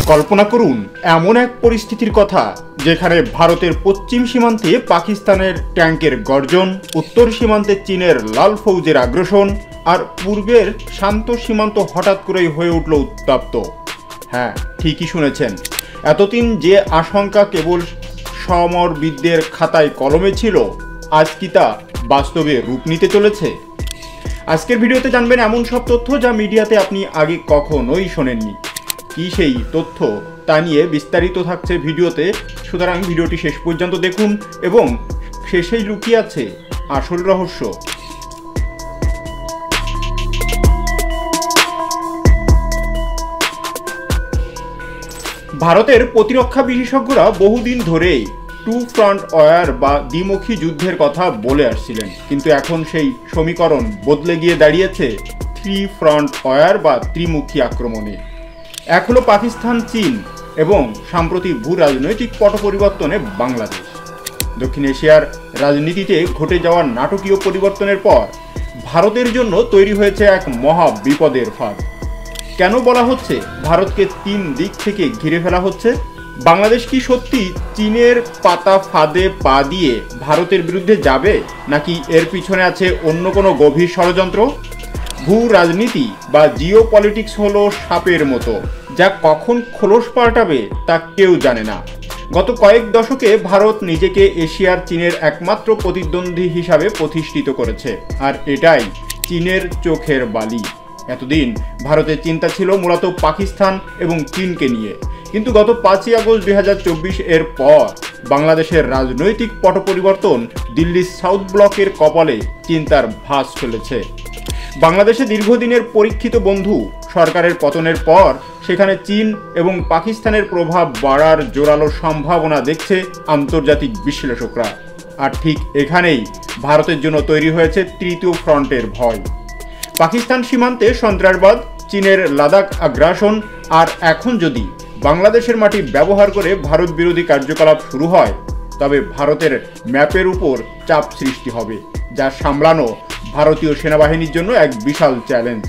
কল্পনা করুন এমন এক পরিস্থিতির কথা যেখানে ভারতের পশ্চিম সীমান্তে পাকিস্তানের ট্যাঙ্কের গর্জন, উত্তর সীমান্তে চীনের লাল ফৌজের আগ্রাসন, আর পূর্বের শান্ত সীমান্ত হঠাৎ করেই হয়ে উঠল উত্তপ্ত। হ্যাঁ, ঠিকই শুনেছেন। এতদিন যে আশঙ্কা কেবল সমরবিদদের খাতায় কলমে ছিল, আজ কি তা বাস্তবে রূপ নিতে চলেছে? আজকের ভিডিওতে জানবেন এমন সব তথ্য যা মিডিয়াতে আপনি আগে কখনোই শোনেননি। কি সেই তথ্য তা নিয়ে বিস্তারিত থাকছে ভিডিওতে, সুতরাং ভিডিওটি শেষ পর্যন্ত দেখুন এবং শেষেই লুকিয়ে আছে আসল রহস্য। ভারতের প্রতিরক্ষা বিশেষজ্ঞরা বহুদিন ধরেই টু ফ্রন্ট ওয়ার বা দ্বিমুখী যুদ্ধের কথা বলে আসছিলেন, কিন্তু এখন সেই সমীকরণ বদলে গিয়ে দাঁড়িয়েছে থ্রি ফ্রন্ট ওয়ার বা ত্রিমুখী আক্রমণে। এক হলো পাকিস্তান, চীন এবং সাম্প্রতিক ভূ রাজনৈতিক পট পরিবর্তনে বাংলাদেশ। দক্ষিণ এশিয়ার রাজনীতিতে ঘটে যাওয়া নাটকীয় পরিবর্তনের পর ভারতের জন্য তৈরি হয়েছে এক মহা বিপদের ফাঁদ। কেন বলা হচ্ছে ভারতকে তিন দিক থেকে ঘিরে ফেলা হচ্ছে? বাংলাদেশ কি সত্যি চীনের পাতা ফাঁদে পা দিয়ে ভারতের বিরুদ্ধে যাবে, নাকি এর পিছনে আছে অন্য কোনো গভীর ষড়যন্ত্র? ভূ রাজনীতি বা জিও পলিটিক্স হলো সাপের মতো, যা কখন খোলস পাল্টাবে তা কেউ জানে না। গত কয়েক দশকে ভারত নিজেকে এশিয়ার চীনের একমাত্র প্রতিদ্বন্দ্বী হিসাবে প্রতিষ্ঠিত করেছে, আর এটাই চীনের চোখের বালি। এতদিন ভারতের চিন্তা ছিল মূলত পাকিস্তান এবং চীনকে নিয়ে, কিন্তু গত 5ই আগস্ট 2024 এর পর বাংলাদেশের রাজনৈতিক পট পরিবর্তন দিল্লির সাউথ ব্লকের কপালে চিন্তার ভাঁজ ফেলেছে। বাংলাদেশে দীর্ঘদিনের পরীক্ষিত বন্ধু সরকারের পতনের পর সেখানে চীন এবং পাকিস্তানের প্রভাব বাড়ার জোরালো সম্ভাবনা দেখছে আন্তর্জাতিক বিশ্লেষকরা। আর ঠিক এখানেই ভারতের জন্য তৈরি হয়েছে তৃতীয় ফ্রন্টের ভয়। পাকিস্তান সীমান্তে সন্ত্রাসবাদ, চীনের লাদাখ আগ্রাসন, আর এখন যদি বাংলাদেশের মাটি ব্যবহার করে ভারত বিরোধী কার্যকলাপ শুরু হয়, তবে ভারতের ম্যাপের উপর চাপ সৃষ্টি হবে, যা সামলানো ভারতীয় সেনাবাহিনীর জন্য এক বিশাল চ্যালেঞ্জ।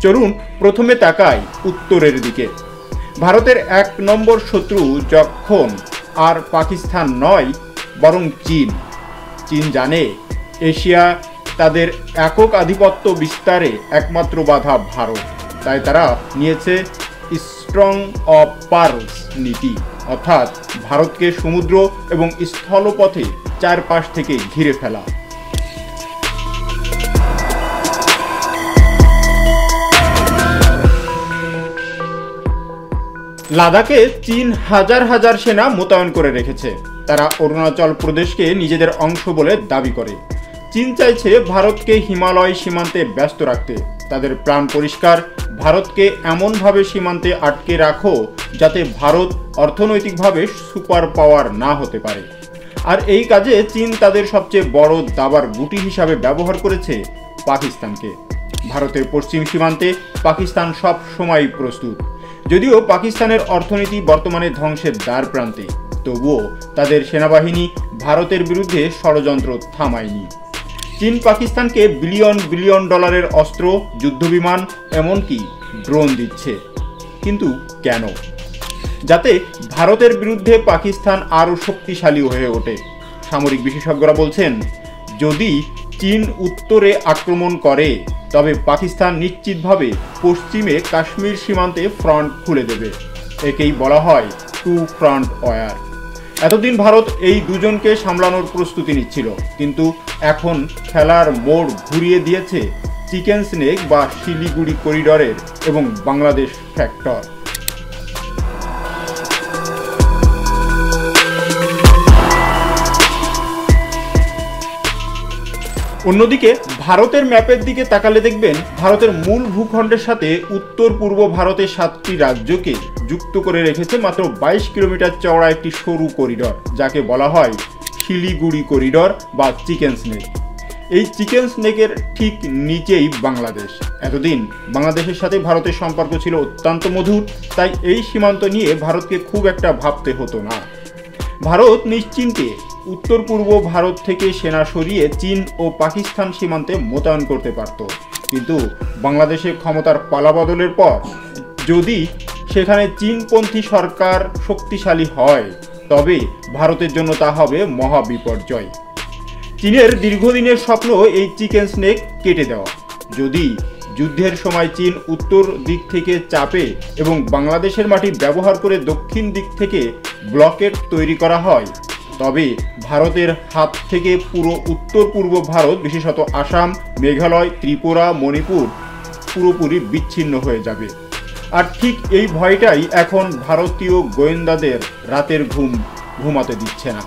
চলুন প্রথমে তাকাই উত্তরের দিকে। ভারতের 1 নম্বর শত্রু যখন আর পাকিস্তান নয়, বরং চীন। চীন জানে এশিয়া তাদের একক আধিপত্য বিস্তারে একমাত্র বাধা ভারত, তাই তারা নিয়েছে স্ট্রং অফ পার্লস নীতি, অর্থাৎ ভারতকে সমুদ্র এবং স্থলপথে চারপাশ থেকে ঘিরে ফেলা। লাদাখে চীন হাজার হাজার সেনা মোতায়েন করে রেখেছে। তারা অরুণাচল প্রদেশকে নিজেদের অংশ বলে দাবি করে। চীন চাইছে ভারতকে হিমালয় সীমান্তে ব্যস্ত রাখতে। তাদের প্ল্যান পরিষ্কার, ভারতকে এমনভাবে সীমান্তে আটকে রাখো যাতে ভারত অর্থনৈতিকভাবে সুপার পাওয়ার না হতে পারে। আর এই কাজে চীন তাদের সবচেয়ে বড় দাবার গুটি হিসাবে ব্যবহার করেছে পাকিস্তানকে। ভারতের পশ্চিম সীমান্তে পাকিস্তান সব সময় প্রস্তুত। যদিও পাকিস্তানের অর্থনীতি বর্তমানে ধ্বংসের দ্বার প্রান্তে, তবুও তাদের সেনাবাহিনী ভারতের বিরুদ্ধে ষড়যন্ত্র থামায়নি। চীন পাকিস্তানকে বিলিয়ন বিলিয়ন ডলারের অস্ত্র, যুদ্ধবিমান, এমনকি ড্রোন দিচ্ছে। কিন্তু কেন? যাতে ভারতের বিরুদ্ধে পাকিস্তান আরও শক্তিশালী হয়ে ওঠে। সামরিক বিশেষজ্ঞরা বলছেন, যদি চীন উত্তরে আক্রমণ করে তবে পাকিস্তান নিশ্চিতভাবে পশ্চিমে কাশ্মীর সীমান্তে ফ্রন্ট খুলে দেবে। একেই বলা হয় টু ফ্রন্ট ওয়ার। এতদিন ভারত এই দুজনকে সামলানোর প্রস্তুতি নিচ্ছিল, কিন্তু এখন খেলার মোড় ঘুরিয়ে দিয়েছে চিকেন স্নেক বা শিলিগুড়ি করিডরের এবং বাংলাদেশ ফ্যাক্টর। অন্যদিকে ভারতের ম্যাপের দিকে তাকালে দেখবেন ভারতের মূল ভূখণ্ডের সাথে উত্তর পূর্ব ভারতের 7টি রাজ্যকে যুক্ত করে রেখেছে মাত্র 22 কিলোমিটার চওড়া একটি সরু করিডর, যাকে বলা হয় শিলিগুড়ি করিডর বা চিকেন স্নেক। এই চিকেন স্নেকের ঠিক নিচেই বাংলাদেশ। এতদিন বাংলাদেশের সাথে ভারতের সম্পর্ক ছিল অত্যন্ত মধুর, তাই এই সীমান্ত নিয়ে ভারতকে খুব একটা ভাবতে হতো না। ভারত নিশ্চিন্তে উত্তর পূর্ব ভারত থেকে সেনা সরিয়ে চীন ও পাকিস্তান সীমান্তে মোতায়েন করতে পারত। কিন্তু বাংলাদেশের ক্ষমতার পালাবদলের পর যদি সেখানে চীনপন্থী সরকার শক্তিশালী হয়, তবে ভারতের জন্য তা হবে মহা বিপর্যয়। চীনের দীর্ঘদিনের স্বপ্ন এই চিকেন স্নেক কেটে দেওয়া। যদি যুদ্ধের সময় চীন উত্তর দিক থেকে চাপে এবং বাংলাদেশের মাটি ব্যবহার করে দক্ষিণ দিক থেকে ব্লকেট তৈরি করা হয়, তবে ভারতের হাত থেকে পুরো উত্তর পূর্ব ভারত, বিশেষত আসাম, মেঘালয়, ত্রিপুরা, মণিপুর পুরোপুরি বিচ্ছিন্ন হয়ে যাবে। আর ঠিক এই ভয়টাই এখন ভারতীয় গোয়েন্দাদের রাতের ঘুম ঘুমাতে দিচ্ছে না।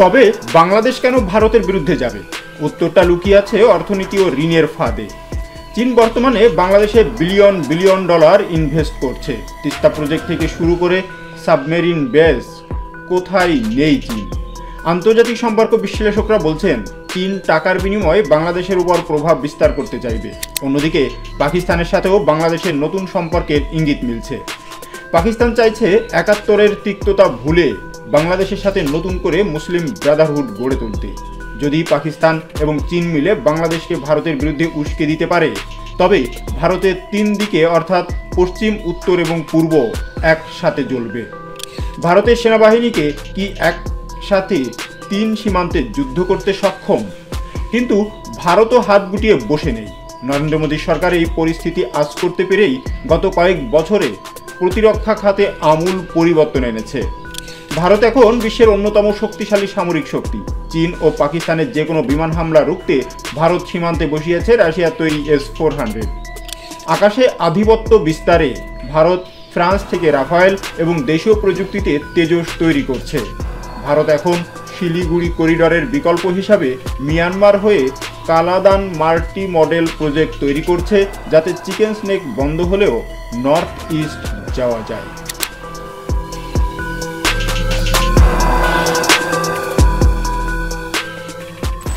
তবে বাংলাদেশ কেন ভারতের বিরুদ্ধে যাবে? উত্তরটা লুকিয়ে আছে অর্থনীতি ও ঋণের ফাঁদে। চীন বর্তমানে বাংলাদেশে বিলিয়ন বিলিয়ন ডলার ইনভেস্ট করছে। তিস্তা প্রজেক্ট থেকে শুরু করে সাবমেরিন বেস, কোথায় নেই চীন? আন্তর্জাতিক সম্পর্ক বিশ্লেষকরা বলছেন চীন টাকার বিনিময়ে বাংলাদেশের উপর প্রভাব বিস্তার করতে চাইবে। অন্যদিকে পাকিস্তানের সাথেও বাংলাদেশের নতুন সম্পর্কের ইঙ্গিত মিলছে। পাকিস্তান চাইছে ৭১-এর তিক্ততা ভুলে বাংলাদেশের সাথে নতুন করে মুসলিম ব্রাদারহুড গড়ে তুলতে। যদি পাকিস্তান এবং চীন মিলে বাংলাদেশকে ভারতের বিরুদ্ধে উস্কে দিতে পারে, তবে ভারতের ৩ দিকে অর্থাৎ পশ্চিম, উত্তর এবং পূর্ব একসাথে জ্বলবে। ভারতের সেনাবাহিনীকে কি একসাথে ৩ সীমান্তে যুদ্ধ করতে সক্ষম? কিন্তু ভারতও হাত গুটিয়ে বসে নেই। নরেন্দ্র মোদী সরকার এই পরিস্থিতি আঁচ করতে পেরেই গত কয়েক বছরে প্রতিরক্ষা খাতে আমূল পরিবর্তন এনেছে। ভারত এখন বিশ্বের অন্যতম শক্তিশালী সামরিক শক্তি। চীন ও পাকিস্তানের যে কোনো বিমান হামলা রুখতে ভারত সীমান্তে বসিয়েছে রাশিয়ার তৈরি S-400। আকাশে আধিপত্য বিস্তারে ভারত ফ্রান্স থেকে রাফায়েল এবং দেশীয় প্রযুক্তিতে তেজস তৈরি করছে। ভারত এখন শিলিগুড়ি করিডরের বিকল্প হিসাবে মিয়ানমার হয়ে কালাদান মাল্টি মডেল প্রজেক্ট তৈরি করছে, যাতে চিকেন স্নেক বন্ধ হলেও নর্থ ইস্ট যাওয়া যায়।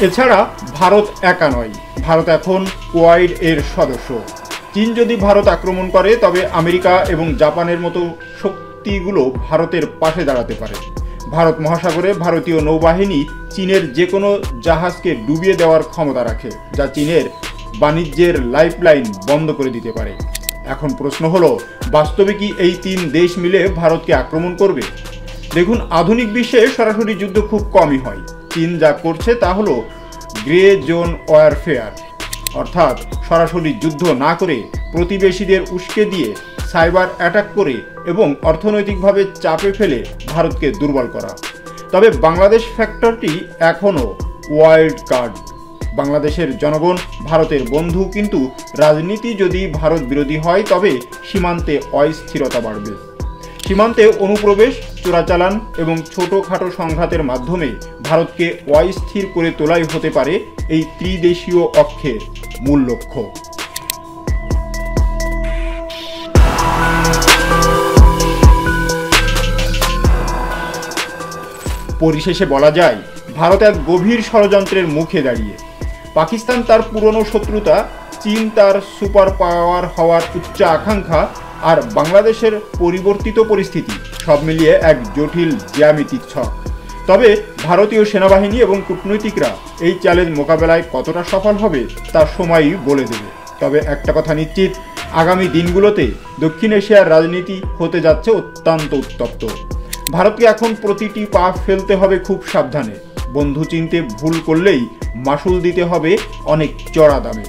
এছাড়া ভারত একা নয়, ভারত এখন কোয়াড এর সদস্য। চীন যদি ভারত আক্রমণ করে, তবে আমেরিকা এবং জাপানের মতো শক্তিগুলো ভারতের পাশে দাঁড়াতে পারে। ভারত মহাসাগরে ভারতীয় নৌবাহিনী চীনের যে কোনো জাহাজকে ডুবিয়ে দেওয়ার ক্ষমতা রাখে, যা চীনের বাণিজ্যের লাইফলাইন বন্ধ করে দিতে পারে। এখন প্রশ্ন হলো, বাস্তবে কি এই ৩ দেশ মিলে ভারতকে আক্রমণ করবে? দেখুন, আধুনিক বিশ্বে সরাসরি যুদ্ধ খুব কমই হয়। চীন যা করছে তা হলো গ্রে জোন ওয়ারফেয়ার, অর্থাৎ সরাসরি যুদ্ধ না করে প্রতিবেশীদের উস্কে দিয়ে সাইবার অ্যাটাক করে এবং অর্থনৈতিকভাবে চাপে ফেলে ভারতকে দুর্বল করা। তবে বাংলাদেশ ফ্যাক্টরটি এখনও ওয়াইল্ড কার্ড। বাংলাদেশের জনগণ ভারতের বন্ধু, কিন্তু রাজনীতি যদি ভারত বিরোধী হয়, তবে সীমান্তে অস্থিরতা বাড়বে। সীমান্তে অনুপ্রবেশ, চোরাচালান এবং ছোটোখাটো সংঘাতের মাধ্যমে ভারতকে অস্থির করে তোলাই হতে পারে এই ত্রিদেশীয় অক্ষের মূল লক্ষ্য। পরিশেষে বলা যায়, ভারত এক গভীর ষড়যন্ত্রের মুখে দাঁড়িয়ে। পাকিস্তান তার পুরনো শত্রুতা, চীন তার সুপার পাওয়ার হওয়ার উচ্চ আকাঙ্ক্ষা, আর বাংলাদেশের পরিবর্তিত পরিস্থিতি সব মিলিয়ে এক জটিল জ্যামিতিক ছক। তবে ভারতীয় সেনাবাহিনী এবং কূটনৈতিকরা এই চ্যালেঞ্জ মোকাবেলায় কতটা সফল হবে তা সময়ই বলে দেবে। তবে একটা কথা নিশ্চিত, আগামী দিনগুলোতে দক্ষিণ এশিয়ার রাজনীতি হতে যাচ্ছে অত্যন্ত উত্তপ্ত। ভারতকে এখন প্রতিটি পা ফেলতে হবে খুব সাবধানে। বন্ধু চিনতে ভুল করলেই মাসুল দিতে হবে অনেক চড়া দামে।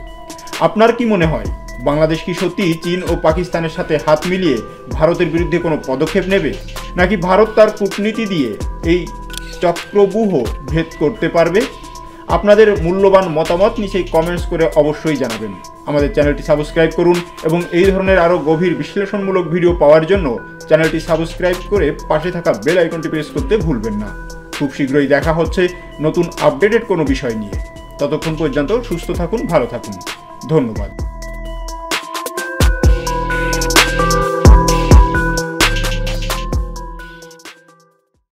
আপনার কি মনে হয়, বাংলাদেশ কি সত্যি চীন ও পাকিস্তানের সাথে হাত মিলিয়ে ভারতের বিরুদ্ধে কোনো পদক্ষেপ নেবে, নাকি ভারত তার কূটনীতি দিয়ে এই চক্রব্যূহ ভেদ করতে পারবে? আপনাদের মূল্যবান মতামত নিচে কমেন্টস করে অবশ্যই জানাবেন। আমাদের চ্যানেলটি সাবস্ক্রাইব করুন এবং এই ধরনের আরও গভীর বিশ্লেষণমূলক ভিডিও পাওয়ার জন্য চ্যানেলটি সাবস্ক্রাইব করে পাশে থাকা বেল আইকনটি প্রেস করতে ভুলবেন না। খুব শীঘ্রই দেখা হচ্ছে নতুন আপডেটেড কোনো বিষয় নিয়ে। ততক্ষণ পর্যন্ত সুস্থ থাকুন, ভালো থাকুন। ধন্যবাদ।